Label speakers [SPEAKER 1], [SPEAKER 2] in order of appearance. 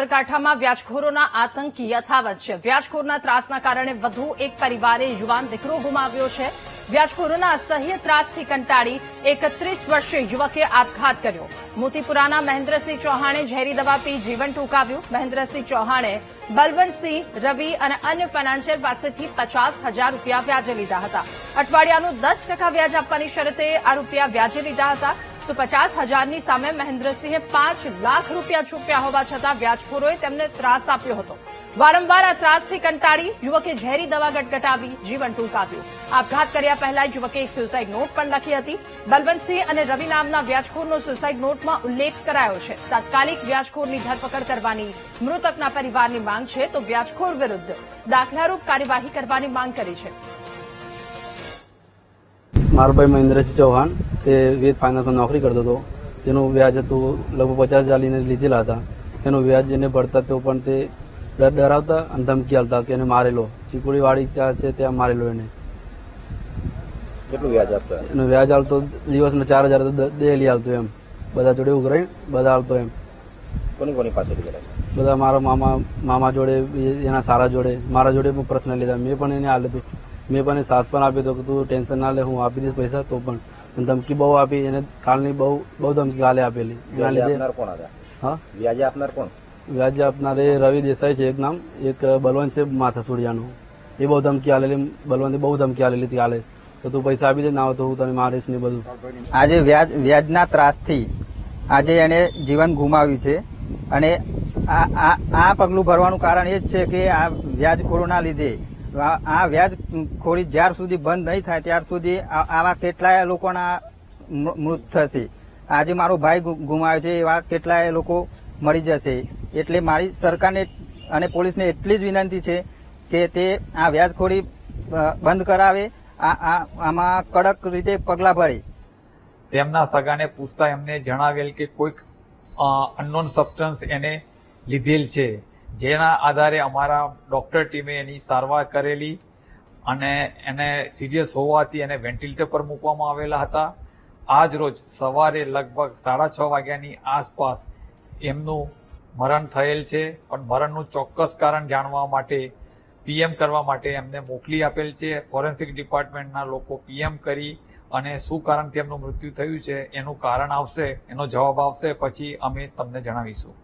[SPEAKER 1] સાબરકાંઠામાં વ્યાજખોરોના આતંક યથાવત છે। વ્યાજખોરના ત્રાસના કારણે વધુ એક પરિવારે યુવાન દીકરો ગુમાવ્યો છે। વ્યાજખોરોના અસહ્ય ત્રાસથી કંટાળી 31 વર્ષીય યુવકે આપઘાત કર્યો। મોતીપુરાના મહેન્દ્રસિંહ ચૌહાણે ઝેરી દવા પી જીવન ટૂંકાવ્યું। મહેન્દ્રસિંહ ચૌહાણે બલવંતસિંહ, રવિ અને અન્ય ફાઇનાન્સિયર પાસેથી 50,000 રૂપિયા વ્યાજે લીધા હતા। અઠવાડિયાનું 10% વ્યાજ આપવાની શરતે આ રૂપિયા વ્યાજે લીધા હતા। તો 50,000ની સામે મહેન્દ્રસિંહે 5 લાખ રૂપિયા ચૂકવ્યા હોવા છતાં વ્યાજખોરોએ તેમને ત્રાસ આપ્યો હતો। વારંવાર આ ત્રાસથી કંટાળી યુવકે ઝેરી દવા ગટગટાવી જીવન ટૂંકાવ્યું। આપઘાત કર્યા પહેલા યુવકે એક સુસાઇડ નોટ પણ લખી હતી। બલવંતસિંહ અને રવિ નામના વ્યાજખોરનો સુસાઇડ નોટમાં ઉલ્લેખ કરાયો છે। તાત્કાલિક વ્યાજખોરની ધરપકડ કરવાની મૃતકના પરિવારની માંગ છે, તો વ્યાજખોર વિરુદ્ધ દાખલારૂપ કાર્યવાહી કરવાની માંગ કરી છે।
[SPEAKER 2] મારો ભાઈ મહેન્દ્રસિંહ ચૌહાણ તે વેદ ફાઇનાન્સમાં નોકરી કરતો હતો। તેનું વ્યાજ હતું લગભગ 50,000 લઈને લીધેલા હતા। તેનું વ્યાજ એને ભરતા તો પણ તે ડરાવતા અને ધમકી આપતા કે એને મારેલો, ચીકુડીવાળી ત્યાં છે ત્યાં મારેલો એને।
[SPEAKER 3] કેટલું વ્યાજ આપતા?
[SPEAKER 2] એનું વ્યાજ આવતો દિવસના 4,000 તો ડેલી આવતો એમ, બધા જોડે ઉઘરાઈ બધા આવતો એમ।
[SPEAKER 3] કોની કોની પાસેથી કર્યા?
[SPEAKER 2] બધા મારા મામા જોડે, એના સારા જોડે, મારા જોડે પણ પ્રશ્ન લીધા। મેં પણ એને આલે હતું, મેં પણ સાથ પણ આપ્યો હતો કે તું ટેન્શન ના લે, હું આપી દઈશ પૈસા। તો પણ ધમકી બહુ આપી એને, કાલની બહુ ધમકી કાલે આપેલી। એના લીધે
[SPEAKER 3] કોણ હતા?
[SPEAKER 2] હા,
[SPEAKER 3] વ્યાજે આપનાર કોણ?
[SPEAKER 2] વ્યાજે આપનારે રવિ દેસાઈ છે એક નામ, એક બલવંત છે માથાસુડિયાનું। એ બહુ ધમકી આલેલી, બલવંતે બહુ ધમકી આલેલી હતી કાલે, તો તું પૈસા આપી દે, ના હોય તો હું તને મારીશ ને બધું।
[SPEAKER 4] આજે વ્યાજના ત્રાસથી આજે એને જીવન ગુમાવ્યું છે। અને આ પગલું ભરવાનું કારણ એ જ છે કે આ વ્યાજખોરોના લીધે આ વ્યાજખોરી જ્યાર સુધી બંધ નહીં થાય ત્યાર સુધી આવા કેટલાય લોકોના મૃત થશે। આજે મારો ભાઈ ગુમાવ્યો છે, એવા કેટલાય લોકો મળી જશે। એટલે મારી સરકારને અને પોલીસને એટલી જ વિનંતી છે કે તે આ વ્યાજખોરી બંધ કરાવે, આમાં કડક રીતે પગલાં ભરે।
[SPEAKER 5] તેમના સગાને પૂછતા એમને જણાવેલ કે કોઈક અનનોન સબસ્ટન્સ એને લીધેલ છે, જેના આધારે અમારા ડોક્ટર ટીમે એની સારવાર કરેલી અને એને સિરિયસ હોવાથી એને વેન્ટિલેટર પર મૂકવામાં આવેલા હતા। આજ રોજ સવારે લગભગ 6:30 વાગ્યાની આસપાસ એમનું મરણ થયેલ છે, પણ મરણનું ચોક્કસ કારણ જાણવા માટે પીએમ કરવા માટે એમને મોકલી આપેલ છે। ફોરેન્સિક ડિપાર્ટમેન્ટના લોકો પીએમ કરી અને શું કારણથી એમનું મૃત્યુ થયું છે એનું કારણ આવશે, એનો જવાબ આવશે પછી અમે તમને જણાવીશું।